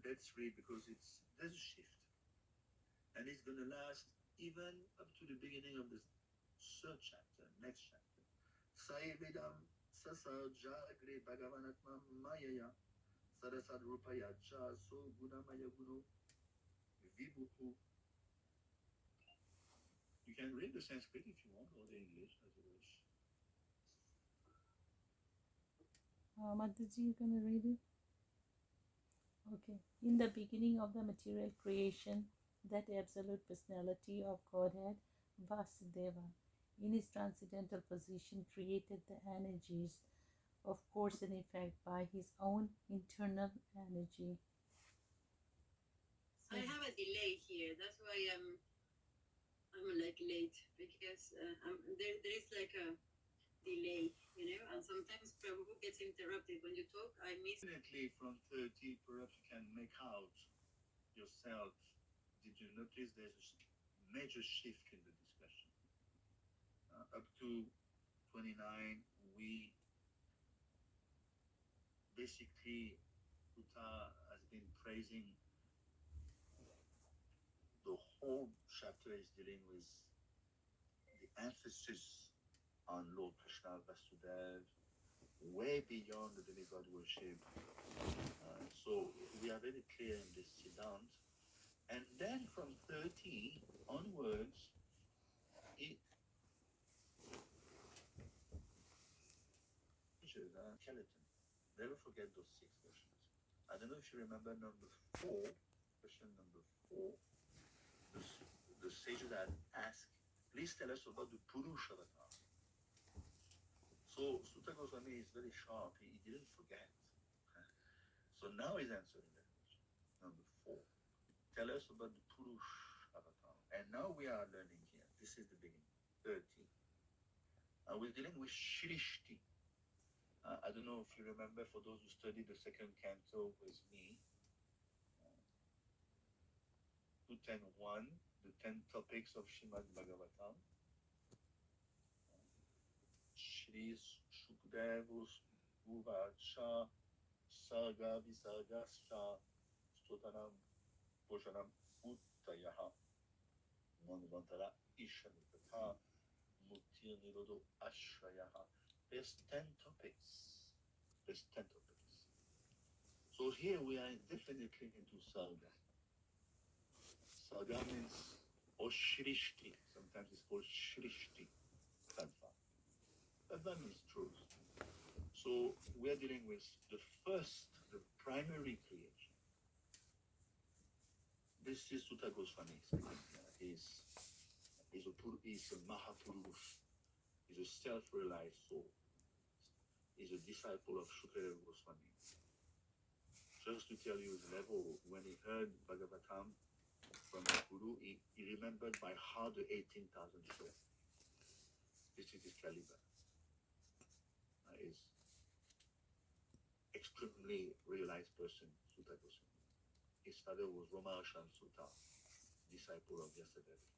let's read because there's a shift, and it's going to last even up to the beginning of the third chapter, next chapter. Saevedam sasa jagre bhagavanatma mayaya sarasad rupaya cha so gunamaya guno vibhuku. You can read the Sanskrit if you want, or the English as you wish. Mataji, you can read it. Okay. In the beginning of the material creation, that absolute personality of Godhead, Vasudeva, in his transcendental position, created the energies of cause and effect by his own internal energy. So, I have a delay here. That's why I'm like late because there is like a delay, and sometimes Prabhu gets interrupted when you talk. I miss. Definitely from 30, perhaps you can make out yourself. Did you notice there's a major shift in the discussion? Up to 29, we basically, Uta has been praising. The whole chapter is dealing with the emphasis on Lord Krishna Vasudeva, way beyond the demigod worship. So we are very clear in this Siddhant. And then from 30 onwards, skeleton. Never forget those 6 questions. I don't know if you remember number 4, question number 4. The sages had asked, please tell us about the Purush avatar. So Sutta Goswami is very sharp. He didn't forget. So now he's answering that question. Number 4. Tell us about the Purush avatar. And now we are learning here. This is the beginning. 30. We're dealing with Shrishti. I don't know if you remember, for those who studied the second canto with me, 210.1, the 10 topics of Srimad Bhagavatam. Shri Shukadevus Uvacha Saga Visagascha Stotanam Bhojanam Uttayaha Manvantara Ishanipata Mutir Nirodo Ashrayaha. There's 10 topics. There's 10 topics. So here we are definitely into Saga. Saga means, or Shrishti. Sometimes it's called Shrishti. Tattva. Tattva means truth. So we are dealing with the primary creation. This is Sutta Goswami speaking. He's a Mahapurush. He's a self-realized soul. He's a disciple of Shukadeva Goswami. Just to tell you his level, when he heard Bhagavatam from his guru, he remembered by heart the 18,000 shlokas. This is his caliber. He's extremely realized person, Sutta Goswami. His father was Romarshan Sutta, disciple of Vyasadeva.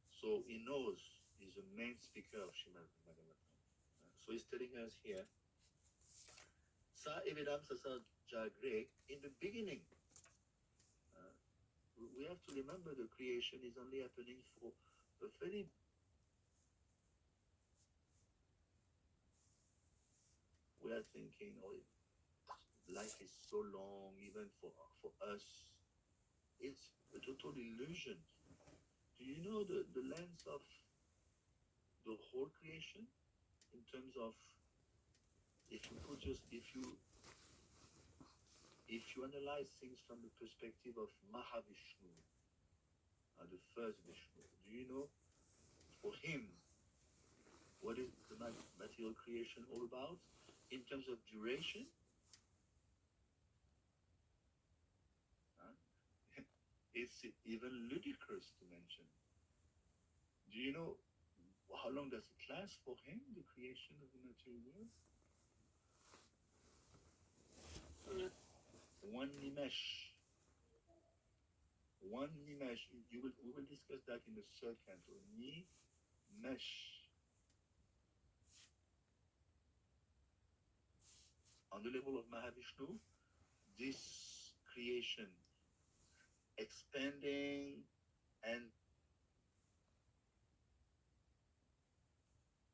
So he knows he's the main speaker of Srimad Bhagavatam. So he's telling us here, Sa evidam sasa jagre, in the beginning. We have to remember the creation is only happening for a very we are thinking, oh, life is so long, even for us. It's a total illusion. Do you know the length of the whole creation in terms of if you analyze things from the perspective of Mahavishnu, the first Vishnu, do you know for him what is the material creation all about in terms of duration? It's even ludicrous to mention. Do you know how long does it last for him, the creation of the material world? One nimesh. One nimesh. We will discuss that in the third canto. Nimesh. On the level of Mahavishnu, this creation expanding and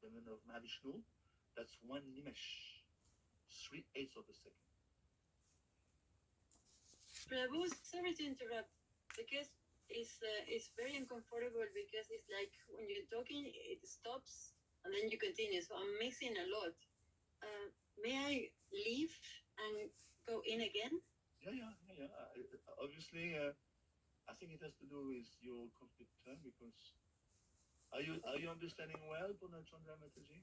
the moment of Mahavishnu, that's one nimesh, 3/8 of a second. Prabhu, sorry to interrupt, because it's very uncomfortable because it's like when you're talking, it stops and then you continue. So I'm missing a lot. May I leave and go in again? Yeah. Obviously, I think it has to do with your complete term because are you understanding well, Purnachandra Mataji?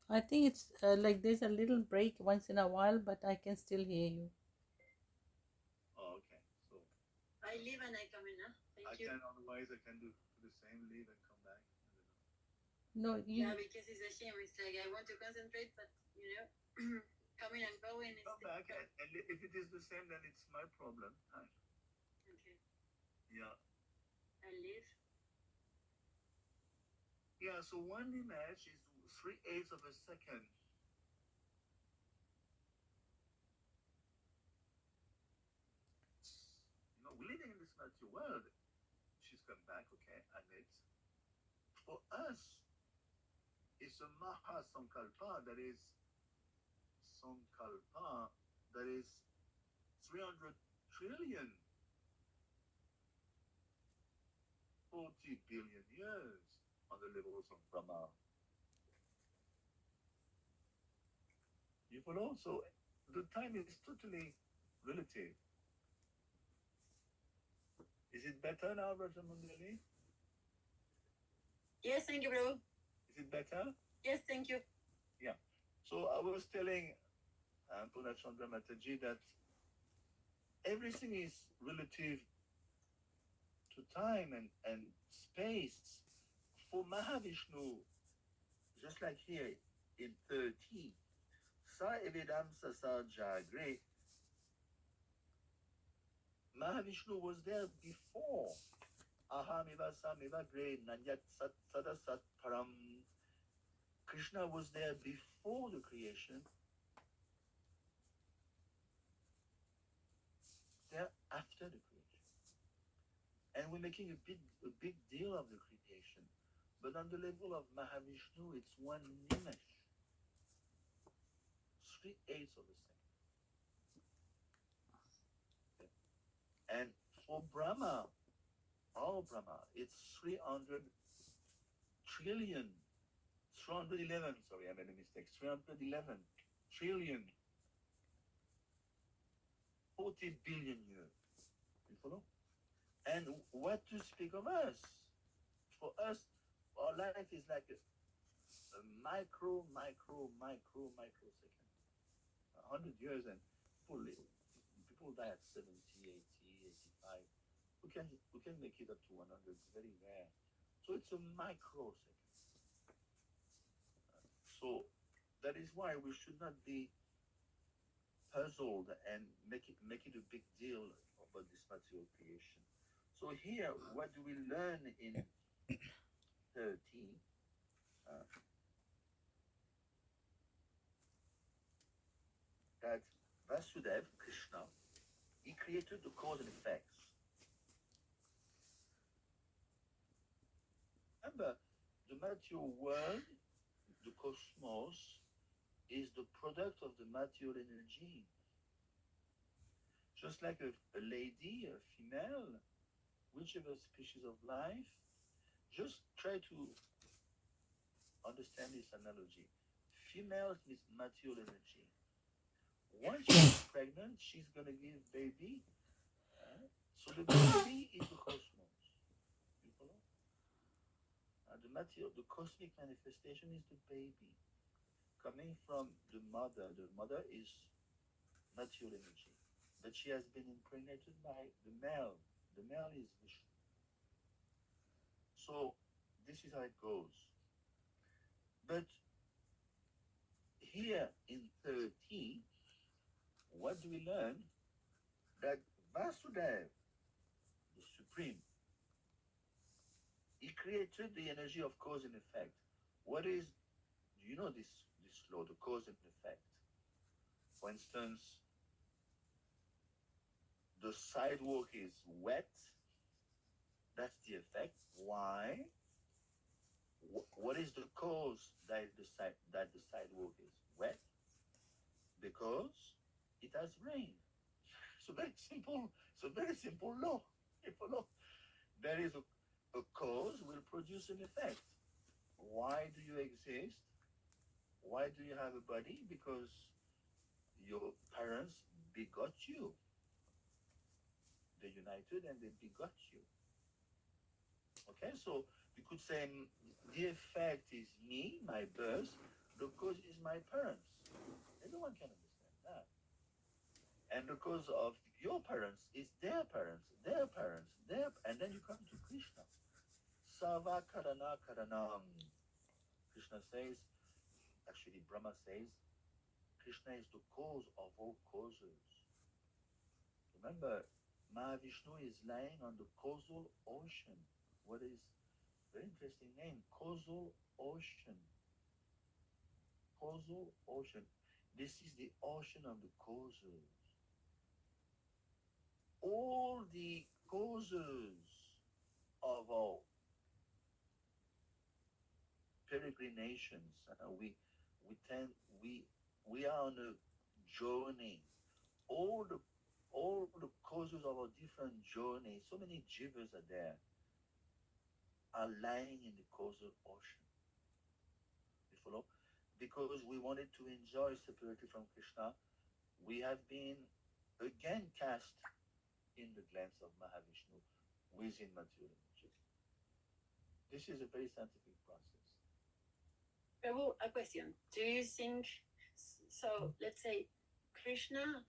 I think it's like there's a little break once in a while, but I can still hear you. Oh, okay. So I leave and I come in, huh? I Thank you. can otherwise I can do the same, leave and come back. No, Yeah, you. because it's a shame. It's like I want to concentrate, but coming and going is Come back, difficult. and if it is the same, then it's my problem. Okay, Yeah. I leave. Yeah, so one image is 3/8 of a second. You know, we're living in this material world. She's come back, okay, admit. For us, it's a Maha Sankalpa Sankalpa that is 300 trillion, 40 billion years on the levels of Brahma. You follow? So the time is totally relative. Is it better now, Rajamundali? Yes, thank you, bro. Is it better? Yes, thank you. Yeah. So I was telling Purnachandra Mataji that everything is relative to time and space. For Mahavishnu, just like here in 30, Sa Evidam Sasa Jagre, Mahavishnu was there before. Ahamiva Samiva Gre Nanyat Sat Sadasat Param. Krishna was there before the creation, there after the creation. And we're making a big deal of the creation. But on the level of Mahavishnu, it's one nimesh, 3/8 of a second. Okay. And for Brahma, all Brahma, it's 300 trillion, 311, sorry, I made a mistake, 311 trillion, 40 billion years. You follow? And what to speak of us? For us, our life is like a microsecond. 100 years and people die at 70, 80, 85. We can make it up to 100. It's very rare. So it's a microsecond. So that is why we should not be puzzled and make it a big deal about this material creation. So here, what do we learn in 30? Uh, that Vasudev, Krishna, he created the cause and effects. Remember, the material world, the cosmos, is the product of the material energy. Just like a lady, a female, whichever species of life, just try to understand this analogy. Female is material energy. Once she's pregnant, she's gonna give baby. So the baby is the cosmos. You follow? The material, the cosmic manifestation is the baby coming from the mother. The mother is material energy, but she has been impregnated by the male. The male is Vishnu. So this is how it goes. But here in 30, what do we learn? That Vasudev, the Supreme, he created the energy of cause and effect. What is, do you know this law, the cause and effect? For For instance, the sidewalk is wet. That's the effect. Why? What is the cause that the sidewalk is wet? Because it has rained. It's a very simple. It's a very simple law. You follow? There is a cause will produce an effect. Why do you exist? Why do you have a body? Because your parents begot you. They united and they begot you. Okay, so you could say the effect is me, my birth, the cause is my parents. Everyone can understand that. And the cause of your parents is their parents, and then you come to Krishna. Sava Karana Karanam. Krishna says, actually Brahma says, Krishna is the cause of all causes. Remember, Mahavishnu is lying on the causal ocean. What is very interesting name? Causal ocean. Causal ocean. This is the ocean of the causes. All the causes of our peregrinations. We are on a journey. All the causes of our different journeys. So many jivas are there, are lying in the causal ocean. You follow? Because we wanted to enjoy separately from Krishna, we have been again cast in the glance of Mahavishnu within material nature. This is a very scientific process. Prabhu, a question. Do you think so? Let's say Krishna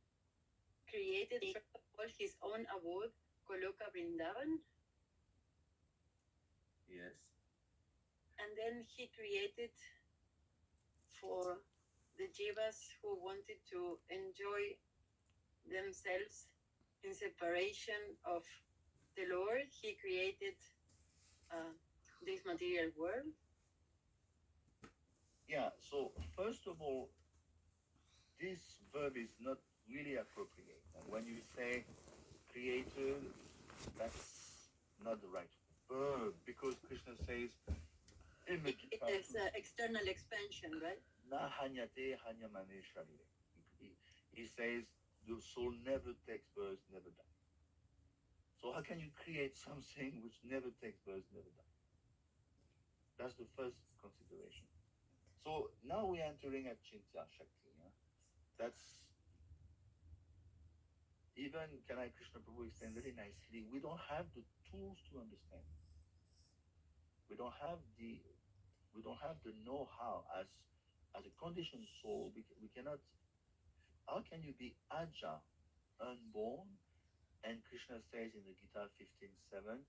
created first of all his own abode, Goloka Vrindavan. Yes. And then he created for the jivas who wanted to enjoy themselves in separation of the Lord, he created this material world. Yeah, so first of all, this verb is not really appropriate. And when you say created, that's not the right verb, because Krishna says in the It is external expansion, right? He says the soul never takes birth, never dies. So how can you create something which never takes birth, never dies? That's the first consideration. So now we are entering at Chintya Shakti. That's even Kanai Krishna Prabhu explained very nicely. We don't have the tools to understand. We don't have the know-how as a conditioned soul. We cannot. How can you be aja, unborn? And Krishna says in the Gita 15:7,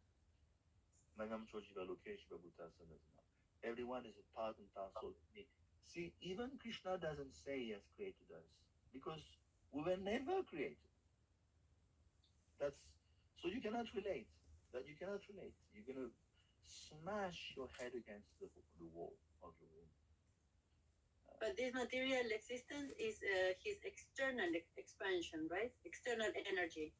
Manam Chojiva Lokesh Babhuta Sanatana. Everyone is a part and parcel of me. See, even Krishna doesn't say he has created us because we were never created. That's so you cannot relate. That you cannot relate. You're gonna smash your head against the wall of your room. But this material existence is his external expansion, right? External energy.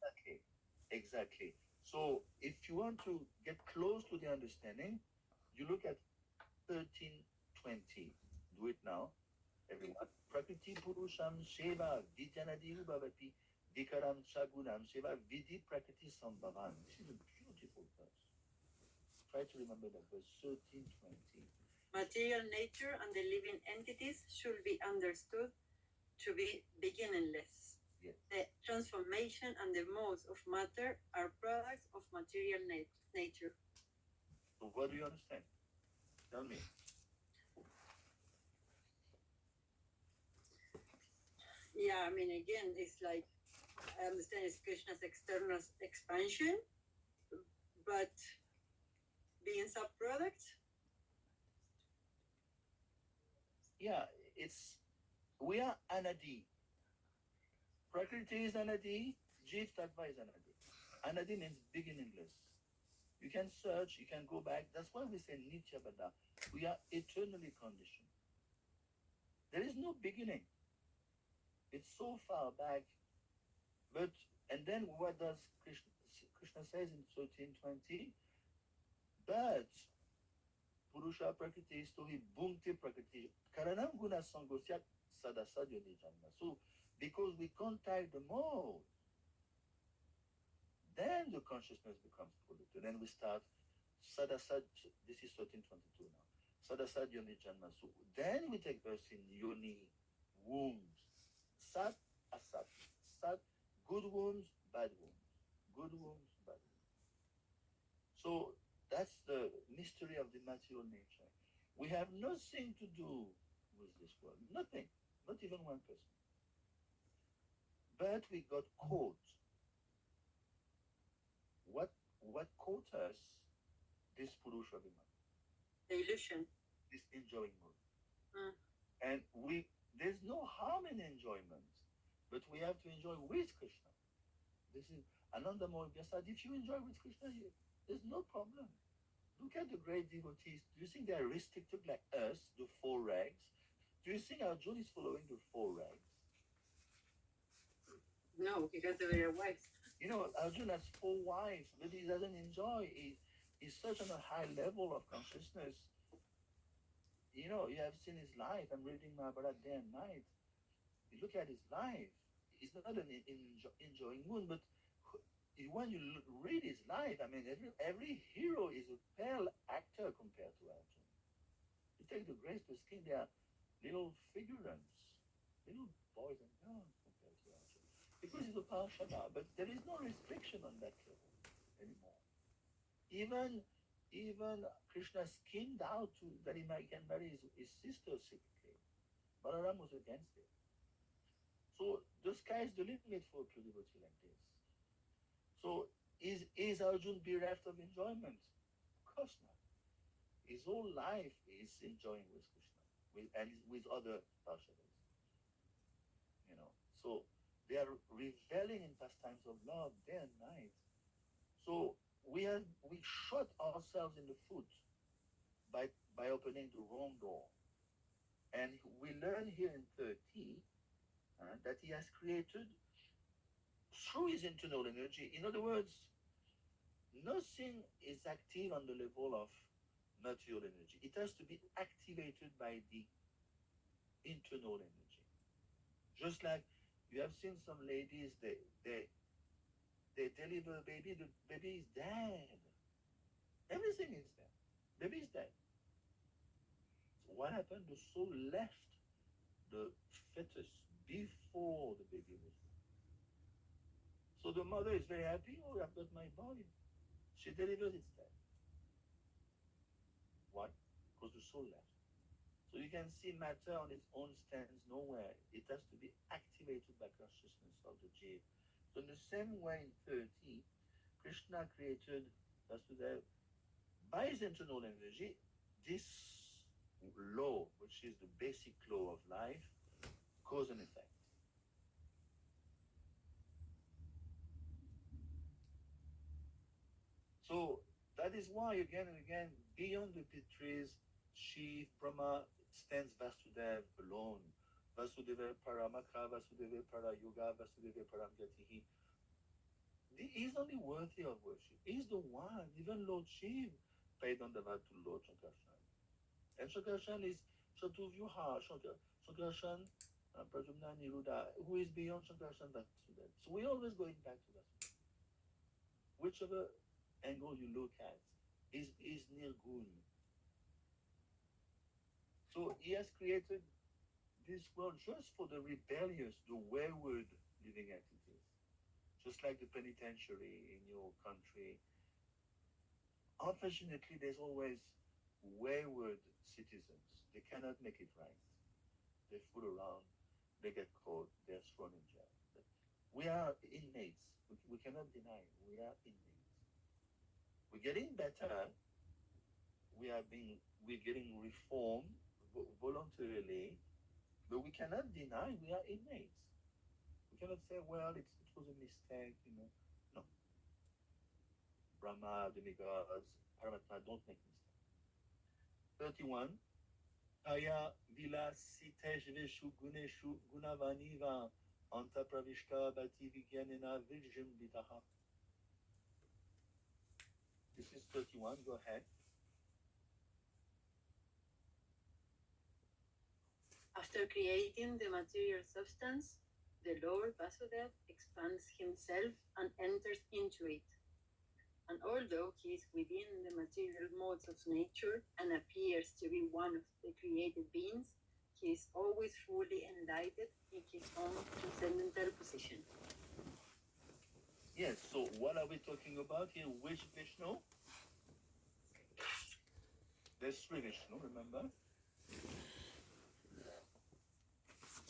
Exactly. So if you want to get close to the understanding, you look at 13:20. Do it now, everyone. Prakriti Purusham Sheva Vidyanadiru Bhavati Dikaram Shagunam Sheva Vidi Prakriti Sambhavan. This is a beautiful verse. Try to remember that verse 13:20. Material nature and the living entities should be understood to be beginningless. Yes. The transformation and the modes of matter are products of material nature. So what do you understand? Tell me. Yeah, I mean, again, it's like, I understand it's Krishna's external expansion, but being subproducts. Yeah, we are Anadi. Prakriti is Anadi, Jiv Tattva is Anadi. Anadi means beginningless. You can search, you can go back. That's why we say Nitya Bada. We are eternally conditioned. There is no beginning. it's so far back. But and then what does Krishna says in 1320? But Purusha Prakriti Stohi Bhunti Prakriti Karanam Guna Sangosya Sadasadyo Nijanma. So because we contact the mode, then the consciousness becomes polluted. Then we start Sadasad, this is 1322 now. Sadasad Yoni Janma. So then we take birth in Yoni, wombs. Sat, Asat. Sat, good wombs, bad wombs. Good wombs, bad wombs. So that's the mystery of the material nature. We have nothing to do with this world. Nothing. Not even 1%. But we got caught. What caught us? This Purusha Viman. The illusion. This enjoying mood. Mm. And there's no harm in enjoyment, but we have to enjoy with Krishna. This is Ananda Mohabhyasad. If you enjoy with Krishna, there's no problem. Look at the great devotees. Do you think they are restricted like us, the four rags? Do you think Arjuna is following the four rags? No, because they were wives. You know, Arjuna has 4 wives, but he doesn't enjoy. He's such on a high level of consciousness. You know, you have seen his life. I'm reading Mahabharata day and night. You look at his life. He's not an enjoying mood, but when you read his life, I mean, every hero is a pale actor compared to Arjuna. You take the grace to skin, they are little figurants, little boys and girls compared to Arjuna. Because he's a Parshava, but there is no restriction on that level anymore. Even Krishna schemed out that he can marry his sister secretly. Balaram was against it. So the sky is the limit for a pure devotee like this. So is Arjuna bereft of enjoyment? Of course not. His whole life is enjoying with Krishna and with other Parshavas. You know, so they are reveling in pastimes of love day and night. So we shot ourselves in the foot by opening the wrong door. And we learn here in 30 that he has created through his internal energy. In other words, nothing is active on the level of material energy. It has to be activated by the internal energy. Just like you have seen some ladies, they deliver a baby, the baby is dead. Everything is dead. Baby is dead. So what happened? The soul left the fetus before the baby was born. So the mother is very happy. Oh, I've got my body. She delivers, it's dead. Why? Because the soul left. So you can see matter on its own stands nowhere. It has to be activated by consciousness of the Jiva. So in the same way in 30, Krishna created Vasudeva by his internal energy, this law, which is the basic law of life, cause and effect. So that is why again and again, beyond the trees, Shiv, Brahma stands Vasudeva alone. Vasudeva Paramaka, Vasudeva Parayuga, Vasudeva Paramgatihi. He is only worthy of worship. He is the one. Even Lord Shiv paid on the vow to Lord Shankarshan. And Shankarshan is Shatuvyuha, Shankarshan, Pradyumna, Niruddha, who is beyond Shankarshan Vasudeva. So we're always going back to Vasudeva. Whichever angle you look at is Nirgun. So he has created this world just for the rebellious, the wayward living entities. Just like the penitentiary in your country. Unfortunately, there's always wayward citizens. They cannot make it right. They fool around, they get caught, they're thrown in jail. But we are inmates. We cannot deny it. We are inmates. We're getting better. We're getting reformed voluntarily, but we cannot deny we are inmates. We cannot say, well, it was a mistake, you know. No. Brahma, demigods, Paramatma don't make mistakes. 31. Aya vila siteshveshu guneshu gunavaniva Anta pravishta bhati vigyanena vijrimbitaha. This is 31. Go ahead. After creating the material substance, the Lord Vasudeva expands himself and enters into it. And although he is within the material modes of nature and appears to be one of the created beings, he is always fully enlightened in his own transcendental position. Yes, so what are we talking about here? Which Vishnu? There's three Vishnu, remember?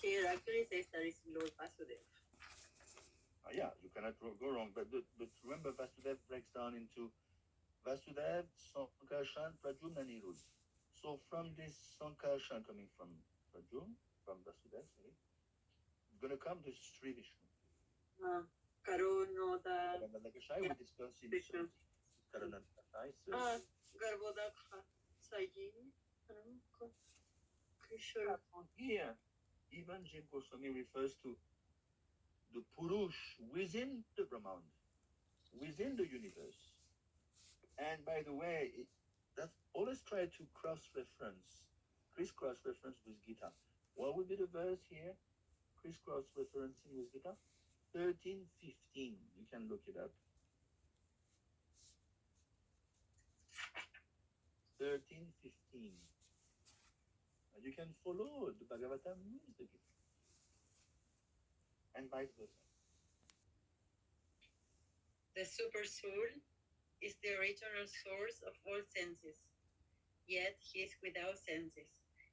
Here actually says that it's Lord Vasudeva. Yeah, you cannot go wrong. But remember, Vasudev breaks down into Vasudev, Sankarshan, Pradyumna, Nirud. So from this Sankarshan coming from Pradyum, from Vasudev, sorry, it's going to come this three Vishnu. Karunoda. Karanadakashai, we discussed in Vishnu. Karanadakashai. Garbhodakha. Saji. Krishna. Here, even Jim Goswami refers to the Purush within the Brahman, within the universe. And by the way, that's always try to cross-reference, criss-cross-reference with Gita. What would be the verse here? Criss-cross-referencing with Gita? 13:15. You can look it up. 13:15. You can follow the Bhagavatam with the Gita. And vice versa. The super soul is the original source of all senses, yet he is without senses.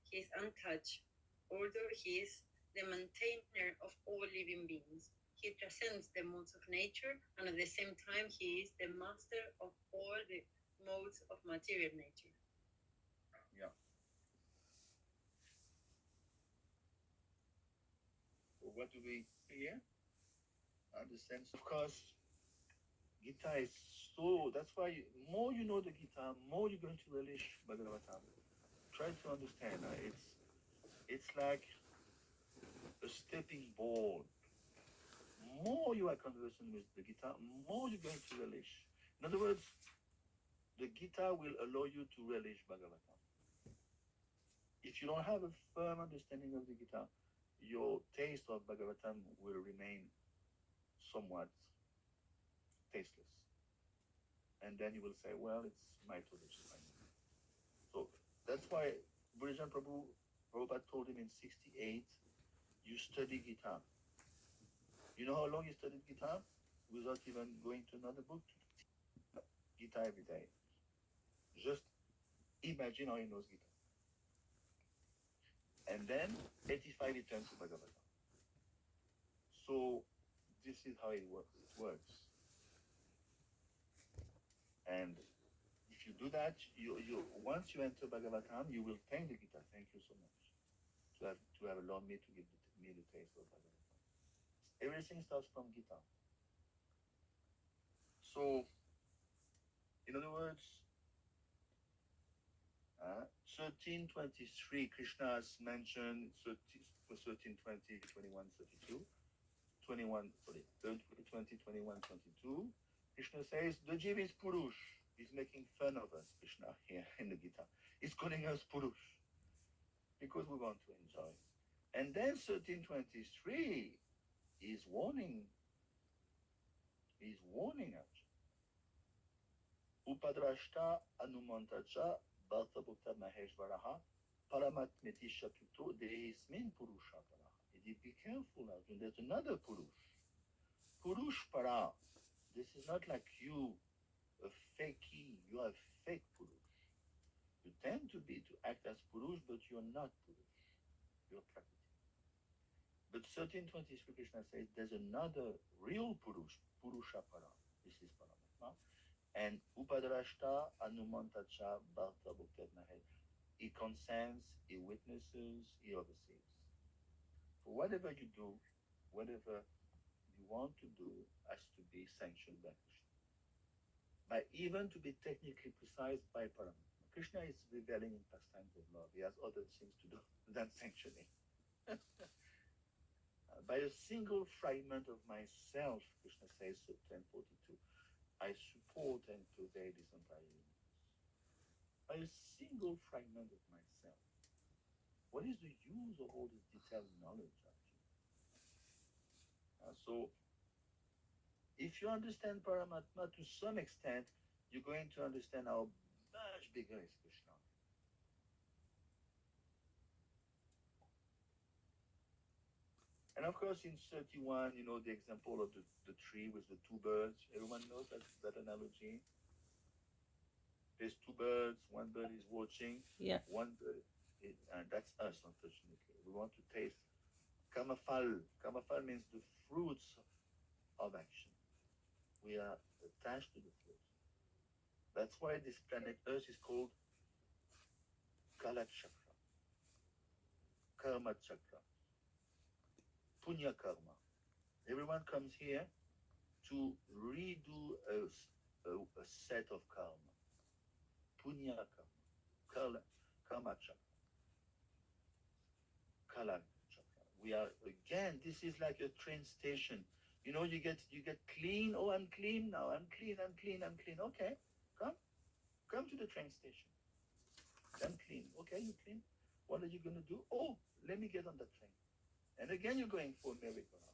He is untouched, although he is the maintainer of all living beings. He transcends the modes of nature, and at the same time he is the master of all the modes of material nature. Yeah. So what do we see here? The sense, of course, Gita is so, that's why more you know the Gita, more you're going to relish Bhagavatam. Try to understand. It's like a stepping board. More you are conversing with the Gita, more you're going to relish. In other words, the Gita will allow you to relish Bhagavatam. If you don't have a firm understanding of the Gita, your taste of Bhagavatam will remain somewhat tasteless. And then you will say, well, it's mythology. So that's why Burijan Prabhupada told him in 68, you study Gita. You know how long he studied Gita? Without even going to another book? Gita every day. Just imagine how he knows Gita. And then 85 he turns to Bhagavatam. So this is how it works. And if you do that, you once you enter Bhagavatam, you will thank the Gita. Thank you so much to have allowed me to give me the taste of Bhagavatam. Everything starts from Gita. So, in other words, 13:23, Krishna has mentioned 13:20, 21:32, 21, sorry, 20, 21, 22. Krishna says, the Jiv is Purush. He's making fun of us, Krishna, here in the Gita. He's calling us Purush because we want to enjoy. And then 13:23 is warning. He's warning us. Upadrashta anumantacha bhartabhukta maheshvaraha paramatmeti shapyuto dehismin purusha paraha. He said, be careful, Arjun. There's another Purush. Purush para. This is not like you, a fakey. You are a fake Purush. You tend to act as Purush, but you're not Purush. You're Prakriti. But 13:23 Krishna says there's another real Purush, Purusha para. This is Paramatma. And Upadrashta Anumantacha Bharta Bhuktat Nahed. He consents, he witnesses, he oversees. For whatever you do, whatever you want to do has to be sanctioned by Krishna. By even to be technically precise, by Paramatma. Krishna is reveling in pastimes of love. He has other things to do than sanctioning. by a single fragment of myself, Krishna says, so 1042, I support and pervade this entire universe. By a single fragment of myself. What is the use of all this detailed knowledge, actually? So, if you understand Paramatma to some extent, you're going to understand how much bigger is Krishna. And of course, in 31, you know, the example of the tree with the two birds. Everyone knows that analogy. There's two birds, one bird is watching, Yeah. one bird, and that's us, unfortunately. We want to taste kamafal. Kamafal means the fruits of action. We are attached to the fruits. That's why this planet Earth is called Kala Chakra, Karma Chakra, Punya Karma. Everyone comes here to redo a set of karma. Punya Karma, Karma Chakra, Kala Chakra. We are again. This is like a train station. You know, you get clean. Oh, I'm clean now. I'm clean. I'm clean. I'm clean. Okay, come to the train station. I'm clean. Okay, you clean. What are you gonna do? Oh, let me get on the train. And again, you're going for a miracle.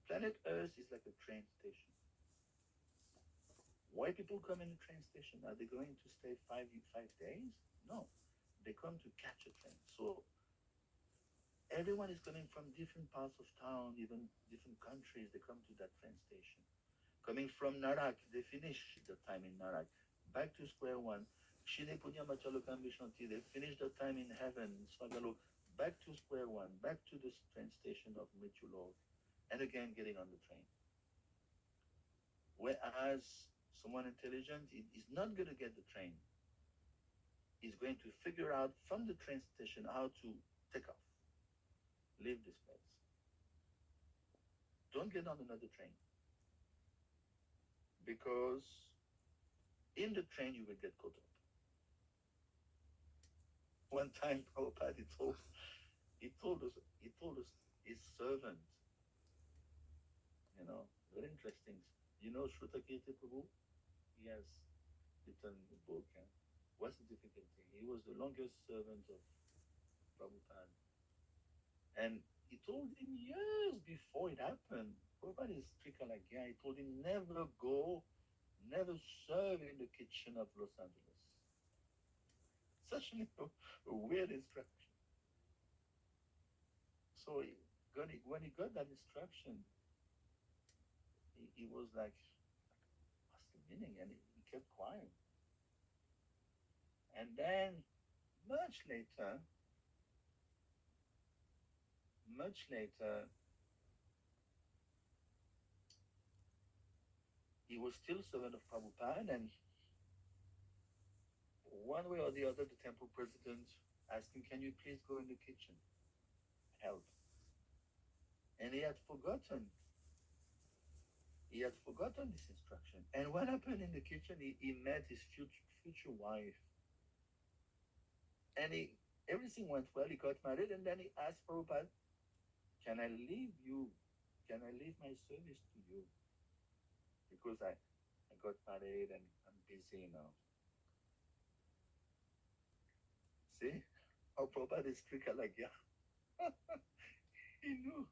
Planet Earth is like a train station. Why people come in a train station? Are they going to stay 5 days? No, they come to catch a train. So everyone is coming from different parts of town, even different countries. They come to that train station. Coming from Narak, they finish the time in Narak. Back to square one. Shine Punya Machalokam Vishanti, they finish the time in heaven, Swagalo. Back to square one, back to the train station of Mritulok, and again getting on the train. Whereas someone intelligent is not going to get the train. He's going to figure out from the train station how to take off, leave this place. Don't get on another train. Because in the train you will get caught up. One time Prabhupada he told us his servant, you know, very interesting. You know Shrutakirti Prabhu? He has written a book. What's the difficulty? He was the longest servant of Prabhupada. And he told him years before it happened, Prabhupada is Trikalagya, he told him never serve in the kitchen of Los Angeles. Such a weird instruction. So when he got that instruction, he was like, what's the meaning? And he kept quiet. And then much later, he was still servant of Prabhupada, and one way or the other, the temple president asked him, can you please go in the kitchen? Help. And he had forgotten this instruction. And what happened in the kitchen, he met his future wife. And everything went well, he got married, and then he asked Prabhupada, can I leave my service to you? Because I got married and I'm busy now. See? How Prabhupada is Trikalagya. He knew.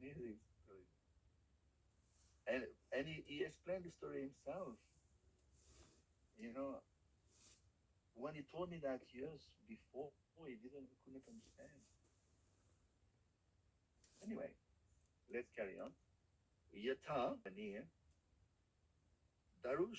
Amazing story. And he explained the story himself. You know, when he told me that years before, he couldn't understand. Anyway, let's carry on. Yatha Daru